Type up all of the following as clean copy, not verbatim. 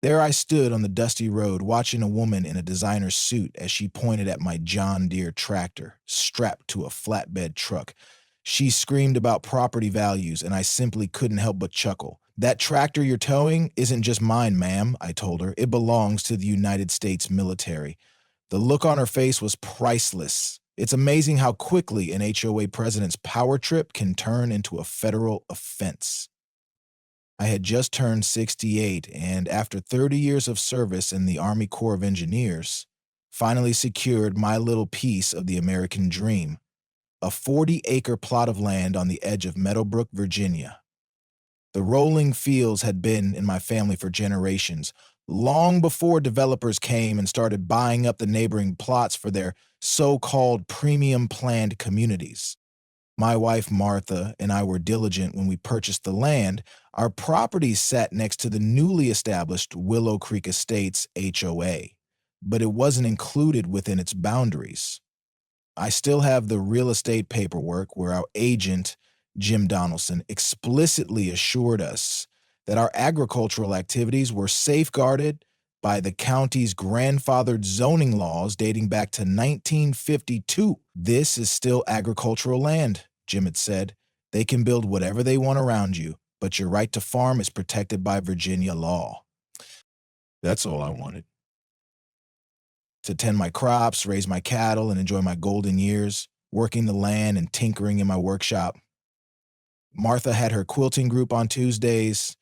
There I stood on the dusty road, watching a woman in a designer suit as she pointed at my John Deere tractor, strapped to a flatbed truck. She screamed about property values, and I simply couldn't help but chuckle. That tractor you're towing isn't just mine, ma'am, I told her. It belongs to the United States military. The look on her face was priceless. It's amazing how quickly an HOA president's power trip can turn into a federal offense. I had just turned 68 and, after 30 years of service in the Army Corps of Engineers, finally secured my little piece of the American dream, a 40-acre plot of land on the edge of Meadowbrook, Virginia. The rolling fields had been in my family for generations, long before developers came and started buying up the neighboring plots for their so-called premium planned communities. My wife Martha and I were diligent when we purchased the land. Our property sat next to the newly established Willow Creek Estates HOA, but it wasn't included within its boundaries. I still have the real estate paperwork where our agent, Jim Donaldson, explicitly assured us that our agricultural activities were safeguarded by the county's grandfathered zoning laws dating back to 1952. This is still agricultural land, Jim had said. They can build whatever they want around you, but your right to farm is protected by Virginia law. That's all I wanted. To tend my crops, raise my cattle, and enjoy my golden years, working the land and tinkering in my workshop. Martha had her quilting group on Tuesdays.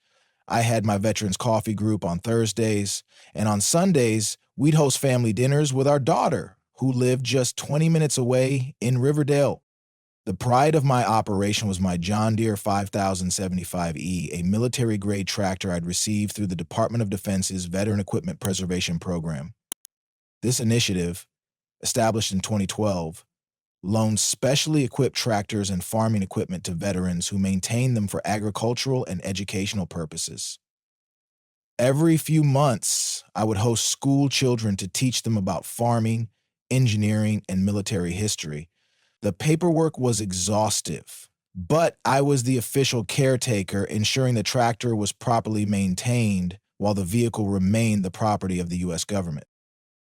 I had my veterans coffee group on Thursdays. And on Sundays, we'd host family dinners with our daughter, who lived just 20 minutes away in Riverdale. The pride of my operation was my John Deere 5075E, a military-grade tractor I'd received through the Department of Defense's Veteran Equipment Preservation Program. This initiative, established in 2012, loans specially equipped tractors and farming equipment to veterans who maintain them for agricultural and educational purposes. Every few months, I would host school children to teach them about farming, engineering, and military history. The paperwork was exhaustive, but I was the official caretaker, ensuring the tractor was properly maintained while the vehicle remained the property of the U.S. government.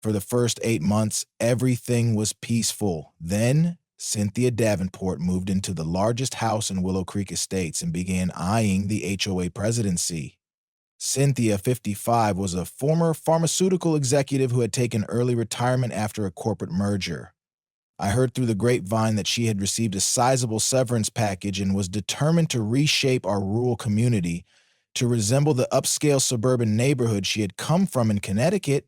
For the first 8 months, everything was peaceful. Then, Cynthia Davenport moved into the largest house in Willow Creek Estates and began eyeing the HOA presidency. Cynthia, 55, was a former pharmaceutical executive who had taken early retirement after a corporate merger. I heard through the grapevine that she had received a sizable severance package and was determined to reshape our rural community to resemble the upscale suburban neighborhood she had come from in Connecticut.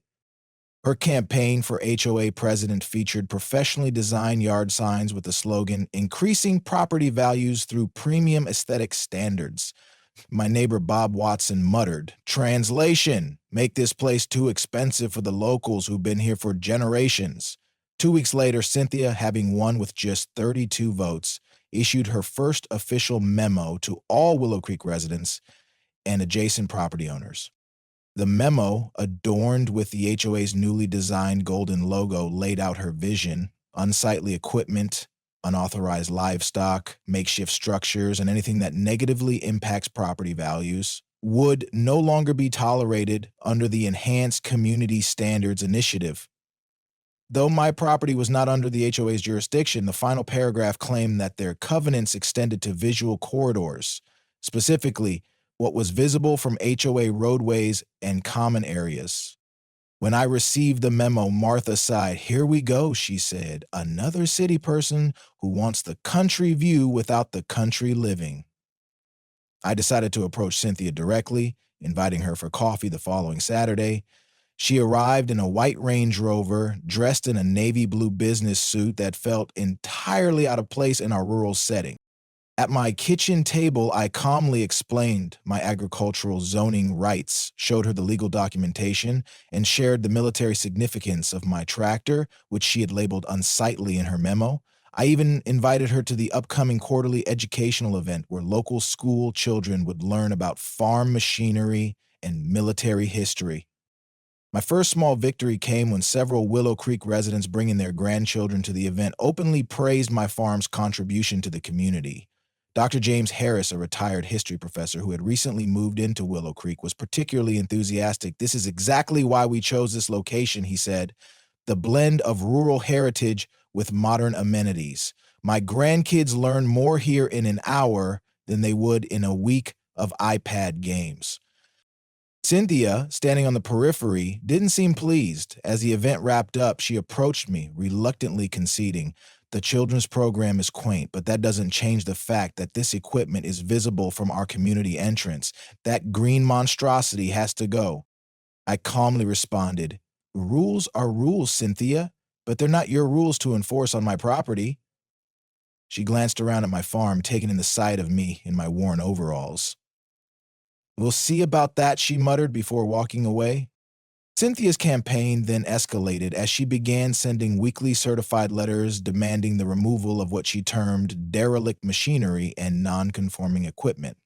Her campaign for HOA president featured professionally designed yard signs with the slogan, "Increasing property values through premium aesthetic standards." My neighbor Bob Watson muttered, "Translation, make this place too expensive for the locals who've been here for generations." 2 weeks later, Cynthia, having won with just 32 votes, issued her first official memo to all Willow Creek residents and adjacent property owners. The memo, adorned with the HOA's newly designed golden logo, laid out her vision: unsightly equipment, unauthorized livestock, makeshift structures, and anything that negatively impacts property values would no longer be tolerated under the Enhanced Community Standards Initiative. Though my property was not under the HOA's jurisdiction, the final paragraph claimed that their covenants extended to visual corridors, specifically what was visible from HOA roadways and common areas. When I received the memo, Martha sighed. "Here we go," she said. "Another city person who wants the country view without the country living." I decided to approach Cynthia directly, inviting her for coffee the following Saturday. She arrived in a white Range Rover, dressed in a navy blue business suit that felt entirely out of place in our rural setting. At my kitchen table, I calmly explained my agricultural zoning rights, showed her the legal documentation, and shared the military significance of my tractor, which she had labeled unsightly in her memo. I even invited her to the upcoming quarterly educational event where local school children would learn about farm machinery and military history. My first small victory came when several Willow Creek residents bringing their grandchildren to the event openly praised my farm's contribution to the community. Dr. James Harris, a retired history professor who had recently moved into Willow Creek, was particularly enthusiastic. "This is exactly why we chose this location," he said. "The blend of rural heritage with modern amenities. My grandkids learn more here in an hour than they would in a week of iPad games." Cynthia, standing on the periphery, didn't seem pleased. As the event wrapped up, she approached me, reluctantly conceding, "The children's program is quaint, but that doesn't change the fact that this equipment is visible from our community entrance. That green monstrosity has to go." I calmly responded, "Rules are rules, Cynthia, but they're not your rules to enforce on my property." She glanced around at my farm, taking in the sight of me in my worn overalls. "We'll see about that," she muttered before walking away. Cynthia's campaign then escalated as she began sending weekly certified letters demanding the removal of what she termed derelict machinery and non-conforming equipment.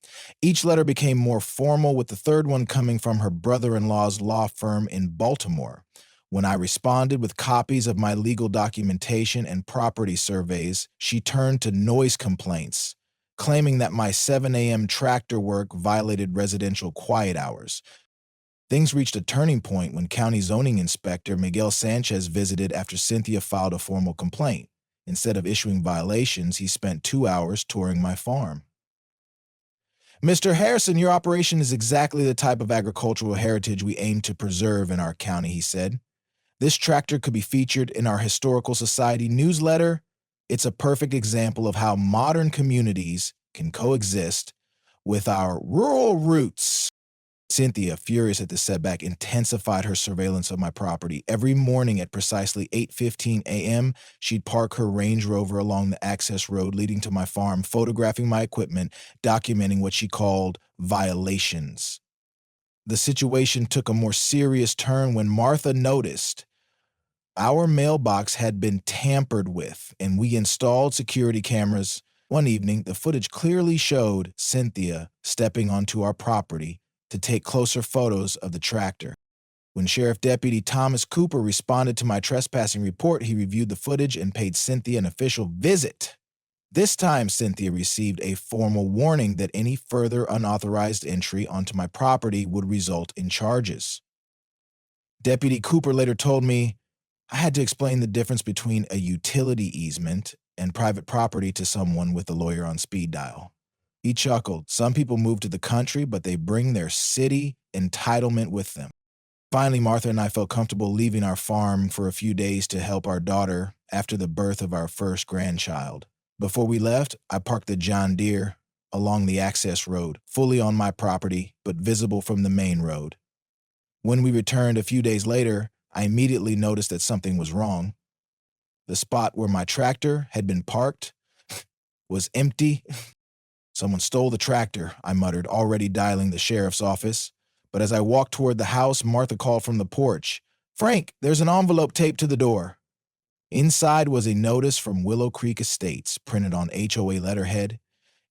Each letter became more formal, with the third one coming from her brother-in-law's law firm in Baltimore. When I responded with copies of my legal documentation and property surveys, she turned to noise complaints, claiming that my 7 a.m. tractor work violated residential quiet hours. Things reached a turning point when County Zoning Inspector Miguel Sanchez visited after Cynthia filed a formal complaint. Instead of issuing violations, he spent 2 hours touring my farm. "Mr. Harrison, your operation is exactly the type of agricultural heritage we aim to preserve in our county," he said. "This tractor could be featured in our Historical Society newsletter. It's a perfect example of how modern communities can coexist with our rural roots." Cynthia, furious at the setback, intensified her surveillance of my property. Every morning at precisely 8:15 a.m., she'd park her Range Rover along the access road leading to my farm, photographing my equipment, documenting what she called violations. The situation took a more serious turn when Martha noticed our mailbox had been tampered with, and we installed security cameras. One evening, the footage clearly showed Cynthia stepping onto our property to take closer photos of the tractor. When Sheriff Deputy Thomas Cooper responded to my trespassing report, he reviewed the footage and paid Cynthia an official visit. This time, Cynthia received a formal warning that any further unauthorized entry onto my property would result in charges. Deputy Cooper later told me I had to explain the difference between a utility easement and private property to someone with a lawyer on speed dial. He chuckled. "Some people move to the country, but they bring their city entitlement with them." Finally, Martha and I felt comfortable leaving our farm for a few days to help our daughter after the birth of our first grandchild. Before we left, I parked the John Deere along the access road, fully on my property, but visible from the main road. When we returned a few days later, I immediately noticed that something was wrong. The spot where my tractor had been parked was empty. "Someone stole the tractor," I muttered, already dialing the sheriff's office. But as I walked toward the house, Martha called from the porch, "Frank, there's an envelope taped to the door." Inside was a notice from Willow Creek Estates, printed on HOA letterhead.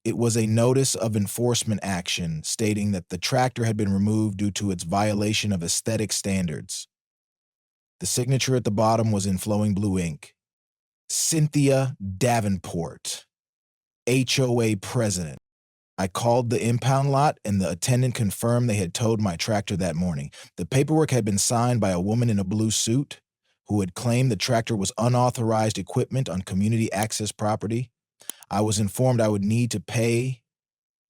It was a notice of enforcement action, stating that the tractor had been removed due to its violation of aesthetic standards. The signature at the bottom was in flowing blue ink. Cynthia Davenport, HOA president. I called the impound lot, and the attendant confirmed they had towed my tractor that morning. The paperwork had been signed by a woman in a blue suit who had claimed the tractor was unauthorized equipment on community access property. I was informed I would need to pay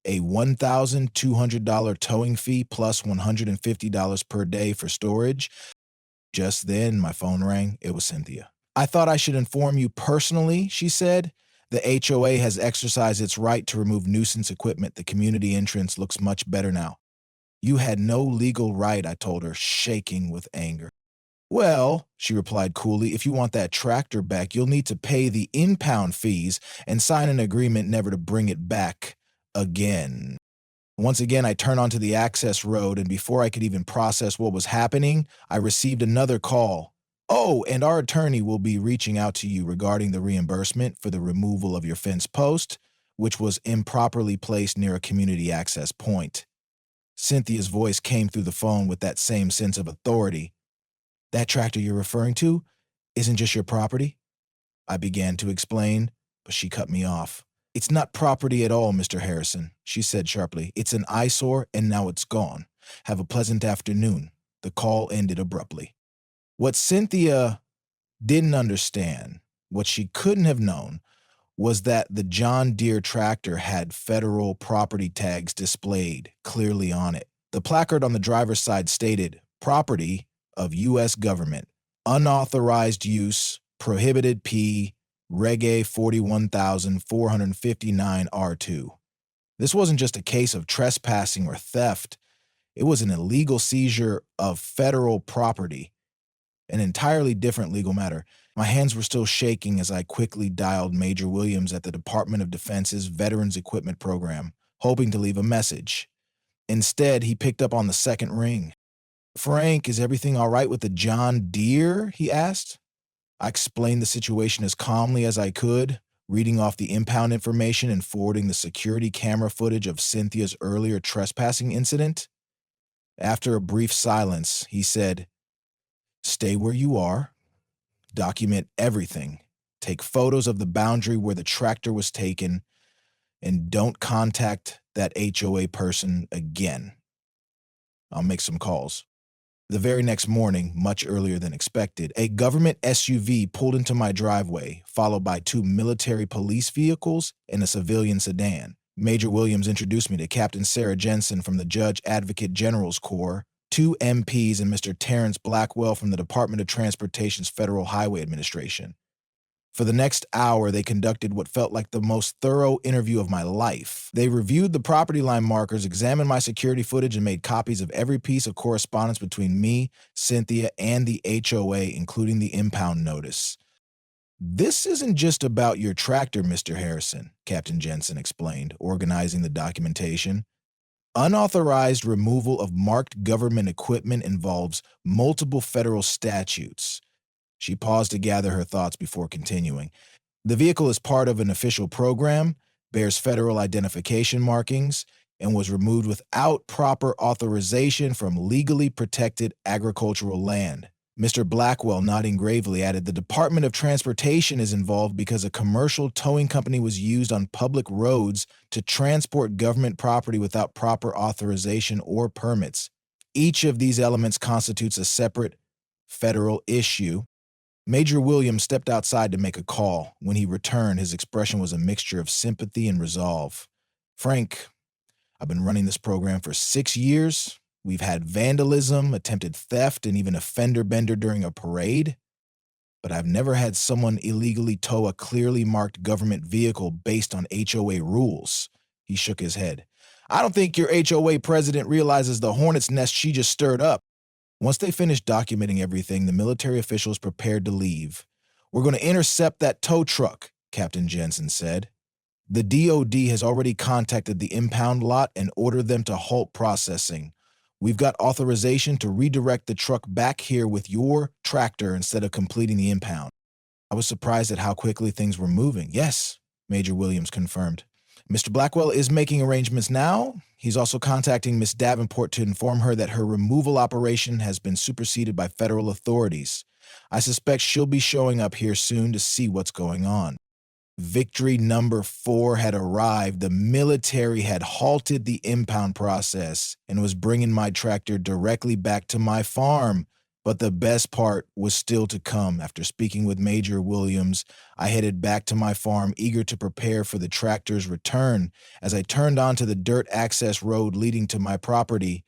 a $1,200 towing fee plus $150 per day for storage. Just then, my phone rang. It was Cynthia. "I thought I should inform you personally," she said. "The HOA has exercised its right to remove nuisance equipment. The community entrance looks much better now." "You had no legal right," I told her, shaking with anger. "Well," she replied coolly, "if you want that tractor back, you'll need to pay the impound fees and sign an agreement never to bring it back again." Once again, I turned onto the access road, and before I could even process what was happening, I received another call. "Oh, and our attorney will be reaching out to you regarding the reimbursement for the removal of your fence post, which was improperly placed near a community access point." Cynthia's voice came through the phone with that same sense of authority. "That tractor you're referring to isn't just your property," I began to explain, but she cut me off. "It's not property at all, Mr. Harrison," she said sharply. "It's an eyesore, and now it's gone. Have a pleasant afternoon." The call ended abruptly. What Cynthia didn't understand, what she couldn't have known, was that the John Deere tractor had federal property tags displayed clearly on it. The placard on the driver's side stated, "Property of U.S. government. Unauthorized use. Prohibited P. Reg A 41459 R2." This wasn't just a case of trespassing or theft. It was an illegal seizure of federal property, an entirely different legal matter. My hands were still shaking as I quickly dialed Major Williams at the Department of Defense's Veterans Equipment Program, hoping to leave a message. Instead, he picked up on the second ring. "Frank, is everything all right with the John Deere?" he asked. I explained the situation as calmly as I could, reading off the impound information and forwarding the security camera footage of Cynthia's earlier trespassing incident. After a brief silence, he said, "Stay where you are. Document everything. Take photos of the boundary where the tractor was taken, and don't contact that HOA person again. I'll make some calls." The very next morning, much earlier than expected, a government SUV pulled into my driveway, followed by 2 military police vehicles and a civilian sedan. Major Williams introduced me to Captain Sarah Jensen from the Judge Advocate General's Corps, 2 MPs, and Mr. Terrence Blackwell from the Department of Transportation's Federal Highway Administration. For the next hour, they conducted what felt like the most thorough interview of my life. They reviewed the property line markers, examined my security footage, and made copies of every piece of correspondence between me, Cynthia, and the HOA, including the impound notice. "This isn't just about your tractor, Mr. Harrison," Captain Jensen explained, organizing the documentation. "Unauthorized removal of marked government equipment involves multiple federal statutes." She paused to gather her thoughts before continuing. "The vehicle is part of an official program, bears federal identification markings, and was removed without proper authorization from legally protected agricultural land." Mr. Blackwell, nodding gravely, added, "The Department of Transportation is involved because a commercial towing company was used on public roads to transport government property without proper authorization or permits. Each of these elements constitutes a separate federal issue." Major Williams stepped outside to make a call. When he returned, his expression was a mixture of sympathy and resolve. "Frank, I've been running this program for 6 years. We've had vandalism, attempted theft, and even a fender bender during a parade. But I've never had someone illegally tow a clearly marked government vehicle based on HOA rules." He shook his head. "I don't think your HOA president realizes the hornet's nest she just stirred up." Once they finished documenting everything, the military officials prepared to leave. "We're going to intercept that tow truck," Captain Jensen said. "The DOD has already contacted the impound lot and ordered them to halt processing. We've got authorization to redirect the truck back here with your tractor instead of completing the impound." I was surprised at how quickly things were moving. "Yes," Major Williams confirmed. "Mr. Blackwell is making arrangements now. He's also contacting Miss Davenport to inform her that her removal operation has been superseded by federal authorities. I suspect she'll be showing up here soon to see what's going on." Victory number 4 had arrived. The military had halted the impound process and was bringing my tractor directly back to my farm. But the best part was still to come. After speaking with Major Williams, I headed back to my farm, eager to prepare for the tractor's return. As I turned onto the dirt access road leading to my property,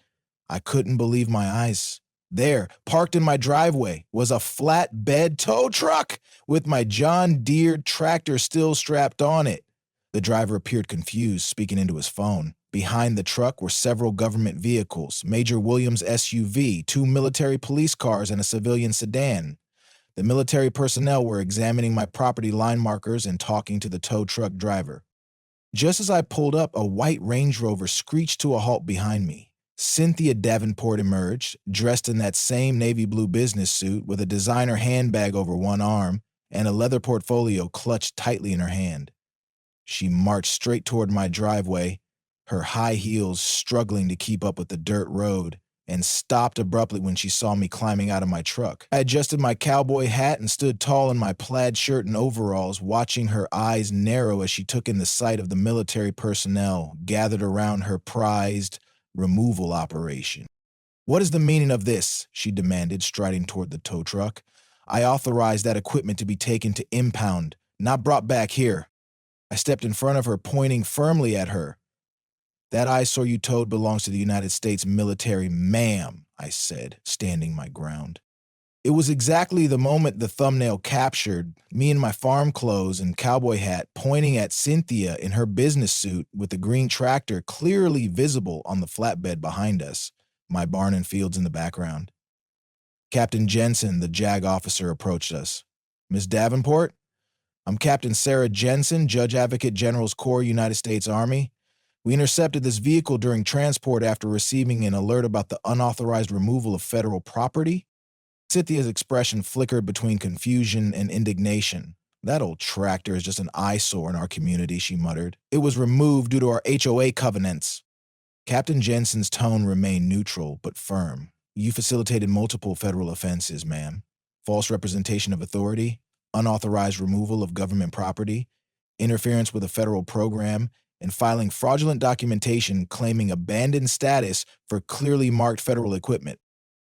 I couldn't believe my eyes. There, parked in my driveway, was a flatbed tow truck with my John Deere tractor still strapped on it. The driver appeared confused, speaking into his phone. Behind the truck were several government vehicles, Major Williams' SUV, 2 military police cars, and a civilian sedan. The military personnel were examining my property line markers and talking to the tow truck driver. Just as I pulled up, a white Range Rover screeched to a halt behind me. Cynthia Davenport emerged, dressed in that same navy blue business suit with a designer handbag over one arm and a leather portfolio clutched tightly in her hand. She marched straight toward my driveway, her high heels struggling to keep up with the dirt road, and stopped abruptly when she saw me climbing out of my truck. I adjusted my cowboy hat and stood tall in my plaid shirt and overalls, watching her eyes narrow as she took in the sight of the military personnel gathered around her prized removal operation. "What is the meaning of this?" she demanded, striding toward the tow truck. "I authorized that equipment to be taken to impound, not brought back here." I stepped in front of her, pointing firmly at her. "That eyesore you towed belongs to the United States military, ma'am," I said, standing my ground. It was exactly the moment the thumbnail captured, me in my farm clothes and cowboy hat, pointing at Cynthia in her business suit with the green tractor clearly visible on the flatbed behind us, my barn and fields in the background. Captain Jensen, the JAG officer, approached us. "Miss Davenport? I'm Captain Sarah Jensen, Judge Advocate General's Corps, United States Army. We intercepted this vehicle during transport after receiving an alert about the unauthorized removal of federal property." Cynthia's expression flickered between confusion and indignation. "That old tractor is just an eyesore in our community," she muttered. "It was removed due to our HOA covenants." Captain Jensen's tone remained neutral but firm. "You facilitated multiple federal offenses, ma'am. False representation of authority, unauthorized removal of government property, interference with a federal program, and filing fraudulent documentation claiming abandoned status for clearly marked federal equipment."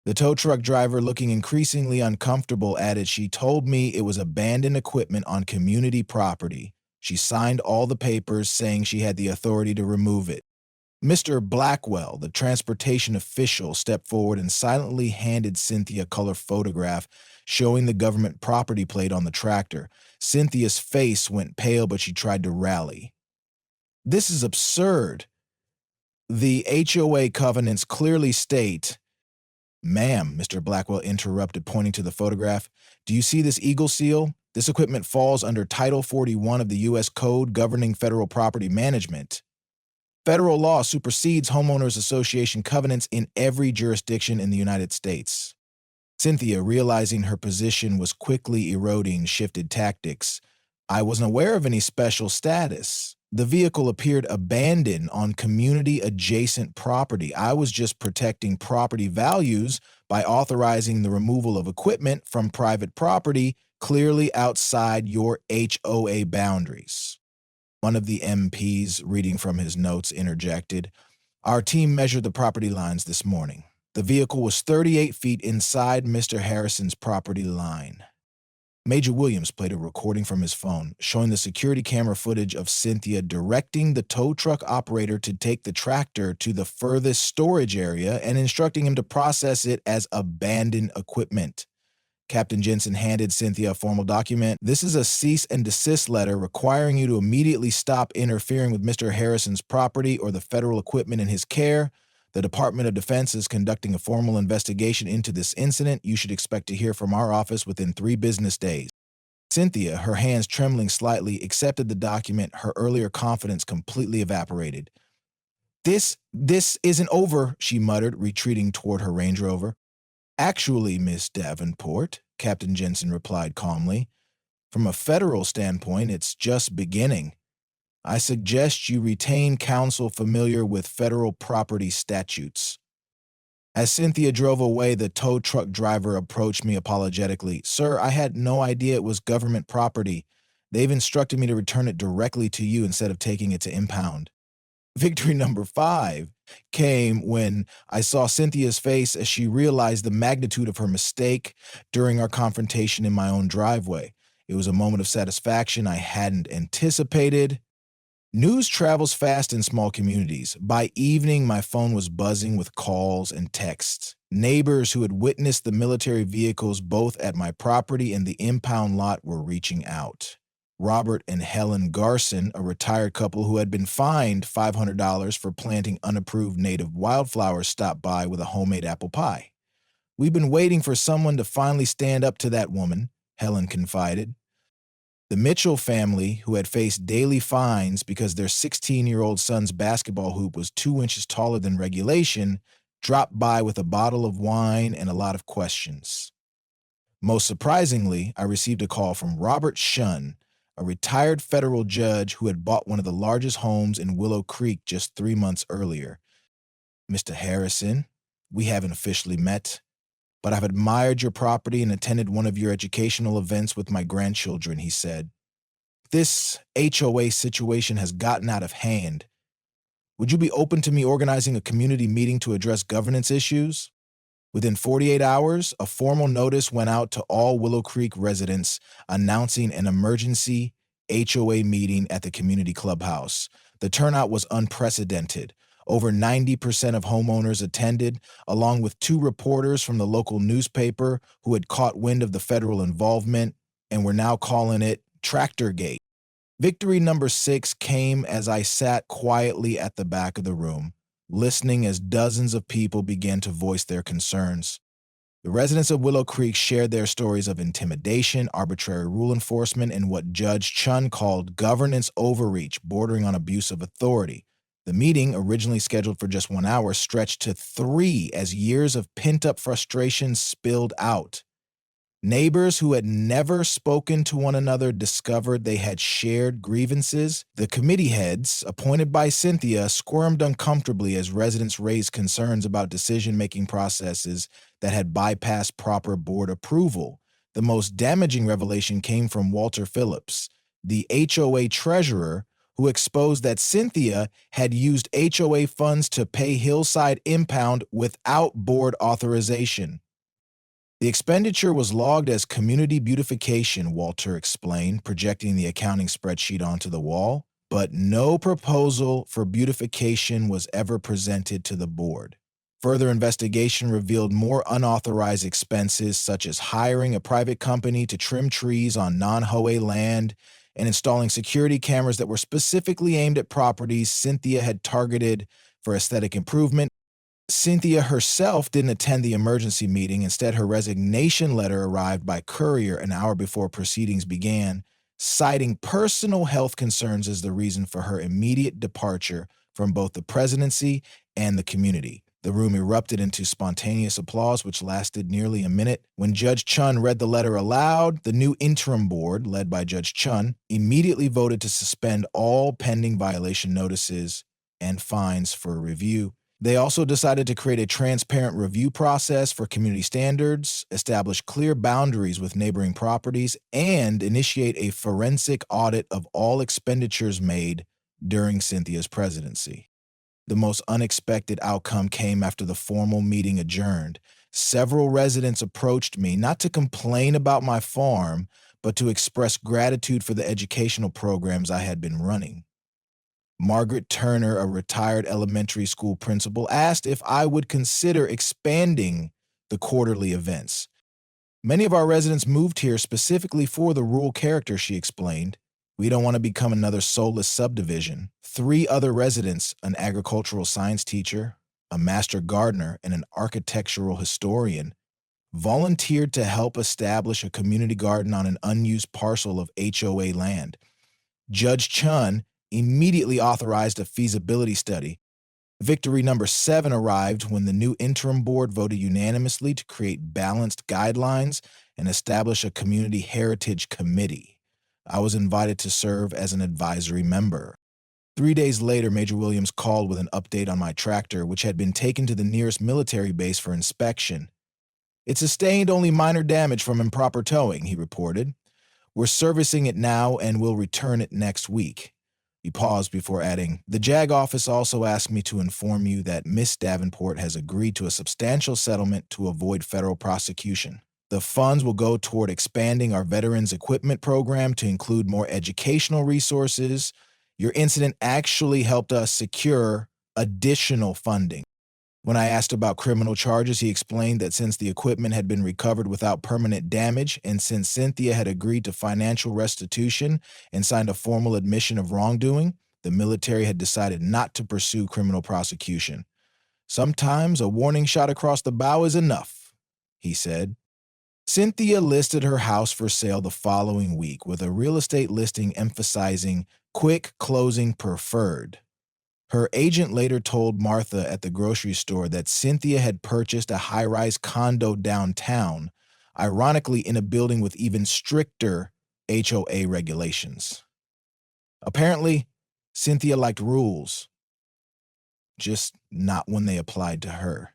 The tow truck driver, looking increasingly uncomfortable, added, "She told me it was abandoned equipment on community property. She signed all the papers saying she had the authority to remove it." Mr. Blackwell, the transportation official, stepped forward and silently handed Cynthia a color photograph showing the government property plate on the tractor. Cynthia's face went pale, but she tried to rally. "This is absurd. The HOA covenants clearly state—" "Ma'am," Mr. Blackwell interrupted, pointing to the photograph, "do you see this eagle seal? This equipment falls under Title 41 of the U.S. Code governing federal property management. Federal law supersedes Homeowners Association covenants in every jurisdiction in the United States." Cynthia, realizing her position was quickly eroding, shifted tactics. "I wasn't aware of any special status. The vehicle appeared abandoned on community-adjacent property. I was just protecting property values by authorizing the removal of equipment from private property clearly outside your HOA boundaries." One of the MPs, reading from his notes, interjected, "Our team measured the property lines this morning. The vehicle was 38 feet inside Mr. Harrison's property line." Major Williams played a recording from his phone, showing the security camera footage of Cynthia directing the tow truck operator to take the tractor to the furthest storage area and instructing him to process it as abandoned equipment. Captain Jensen handed Cynthia a formal document. "This is a cease and desist letter requiring you to immediately stop interfering with Mr. Harrison's property or the federal equipment in his care. The Department of Defense is conducting a formal investigation into this incident. You should expect to hear from our office within 3 business days." Cynthia, her hands trembling slightly, accepted the document. Her earlier confidence completely evaporated. This isn't over," she muttered, retreating toward her Range Rover. "Actually, Miss Davenport," Captain Jensen replied calmly, "from a federal standpoint, it's just beginning. I suggest you retain counsel familiar with federal property statutes." As Cynthia drove away, the tow truck driver approached me apologetically. "Sir, I had no idea it was government property. They've instructed me to return it directly to you instead of taking it to impound." Victory number 5 came when I saw Cynthia's face as she realized the magnitude of her mistake during our confrontation in my own driveway. It was a moment of satisfaction I hadn't anticipated. News travels fast in small communities. By evening, my phone was buzzing with calls and texts. Neighbors who had witnessed the military vehicles both at my property and the impound lot were reaching out. Robert and Helen Garson, a retired couple who had been fined $500 for planting unapproved native wildflowers, stopped by with a homemade apple pie. "We've been waiting for someone to finally stand up to that woman," Helen confided. The Mitchell family, who had faced daily fines because their 16-year-old son's basketball hoop was 2 inches taller than regulation, dropped by with a bottle of wine and a lot of questions. Most surprisingly, I received a call from Robert Shunn, a retired federal judge who had bought one of the largest homes in Willow Creek just 3 months earlier. "Mr. Harrison, We haven't officially met, but I've admired your property and attended one of your educational events with my grandchildren," he said. "This HOA situation has gotten out of hand. Would you be open to me organizing a community meeting to address governance issues?" Within 48 hours, a formal notice went out to all Willow Creek residents announcing an emergency HOA meeting at the community clubhouse. The turnout was unprecedented. Over 90% of homeowners attended, along with two reporters from the local newspaper who had caught wind of the federal involvement and were now calling it Tractorgate. Victory number 6 came as I sat quietly at the back of the room, listening as dozens of people began to voice their concerns. The residents of Willow Creek shared their stories of intimidation, arbitrary rule enforcement, and what Judge Chun called governance overreach bordering on abuse of authority. The meeting, originally scheduled for just 1 hour, stretched to 3 as years of pent-up frustration spilled out. Neighbors who had never spoken to one another discovered they had shared grievances. The committee heads, appointed by Cynthia, squirmed uncomfortably as residents raised concerns about decision-making processes that had bypassed proper board approval. The most damaging revelation came from Walter Phillips, the HOA treasurer, who exposed that Cynthia had used HOA funds to pay Hillside Impound without board authorization. The expenditure was logged as community beautification, Walter explained, projecting the accounting spreadsheet onto the wall, but no proposal for beautification was ever presented to the board. Further investigation revealed more unauthorized expenses, such as hiring a private company to trim trees on non-HOA land and installing security cameras that were specifically aimed at properties Cynthia had targeted for aesthetic improvement. Cynthia herself didn't attend the emergency meeting. Instead, her resignation letter arrived by courier an hour before proceedings began, citing personal health concerns as the reason for her immediate departure from both the presidency and the community. The room erupted into spontaneous applause, which lasted nearly a minute. When Judge Chun read the letter aloud, the new interim board, led by Judge Chun, immediately voted to suspend all pending violation notices and fines for review. They also decided to create a transparent review process for community standards, establish clear boundaries with neighboring properties, and initiate a forensic audit of all expenditures made during Cynthia's presidency. The most unexpected outcome came after the formal meeting adjourned. Several residents approached me, not to complain about my farm, but to express gratitude for the educational programs I had been running. Margaret Turner, a retired elementary school principal, asked if I would consider expanding the quarterly events. "Many of our residents moved here specifically for the rural character," she explained. "We don't want to become another soulless subdivision." 3 other residents, an agricultural science teacher, a master gardener, and an architectural historian, volunteered to help establish a community garden on an unused parcel of HOA land. Judge Chun immediately authorized a feasibility study. Victory number 7 arrived when the new interim board voted unanimously to create balanced guidelines and establish a community heritage committee. I was invited to serve as an advisory member. 3 days later, Major Williams called with an update on my tractor, which had been taken to the nearest military base for inspection. "It sustained only minor damage from improper towing," he reported. "We're servicing it now and will return it next week." He paused before adding, "The JAG office also asked me to inform you that Miss Davenport has agreed to a substantial settlement to avoid federal prosecution. The funds will go toward expanding our veterans equipment program to include more educational resources. Your incident actually helped us secure additional funding." When I asked about criminal charges, he explained that since the equipment had been recovered without permanent damage, and since Cynthia had agreed to financial restitution and signed a formal admission of wrongdoing, the military had decided not to pursue criminal prosecution. "Sometimes a warning shot across the bow is enough," he said. Cynthia listed her house for sale the following week with a real estate listing emphasizing quick closing preferred. Her agent later told Martha at the grocery store that Cynthia had purchased a high-rise condo downtown, ironically in a building with even stricter HOA regulations. Apparently, Cynthia liked rules, just not when they applied to her.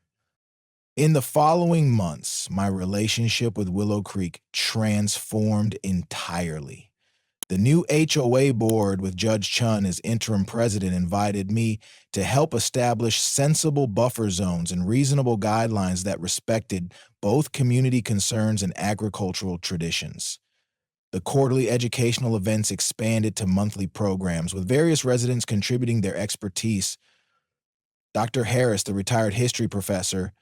In the following months, my relationship with Willow Creek transformed entirely. The new HOA board with Judge Chun as interim president invited me to help establish sensible buffer zones and reasonable guidelines that respected both community concerns and agricultural traditions. The quarterly educational events expanded to monthly programs, with various residents contributing their expertise. Dr. Harris, the retired history professor,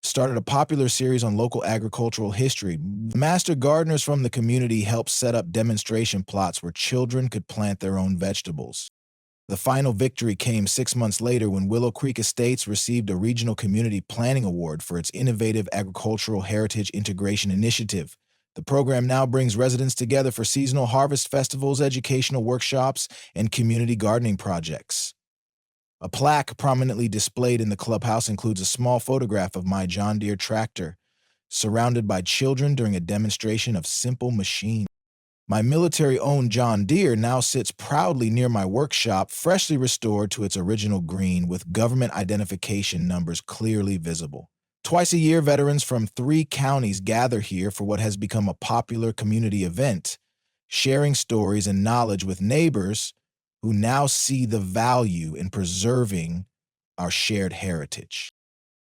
started a popular series on local agricultural history. Master gardeners from the community helped set up demonstration plots where children could plant their own vegetables. The final victory came 6 months later when Willow Creek Estates received a Regional Community Planning Award for its innovative agricultural heritage integration initiative. The program now brings residents together for seasonal harvest festivals, educational workshops, and community gardening projects. A plaque prominently displayed in the clubhouse includes a small photograph of my John Deere tractor, surrounded by children during a demonstration of simple machines. My military-owned John Deere now sits proudly near my workshop, freshly restored to its original green with government identification numbers clearly visible. Twice a year, veterans from 3 counties gather here for what has become a popular community event, sharing stories and knowledge with neighbors who now see the value in preserving our shared heritage.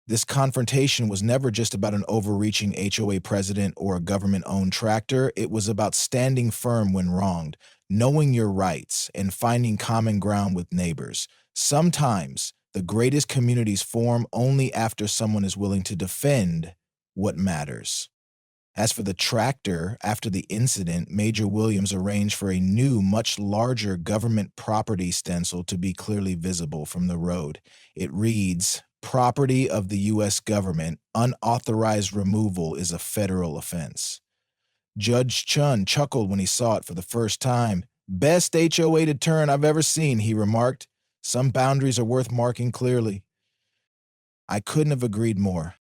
This confrontation was never just about an overreaching HOA president or a government-owned tractor. It was about standing firm when wronged, knowing your rights, and finding common ground with neighbors. Sometimes the greatest communities form only after someone is willing to defend what matters. As for the tractor, after the incident, Major Williams arranged for a new, much larger government property stencil to be clearly visible from the road. It reads, "Property of the U.S. government, unauthorized removal is a federal offense." Judge Chun chuckled when he saw it for the first time. "Best HOA deterrent I've ever seen," he remarked. "Some boundaries are worth marking clearly." I couldn't have agreed more.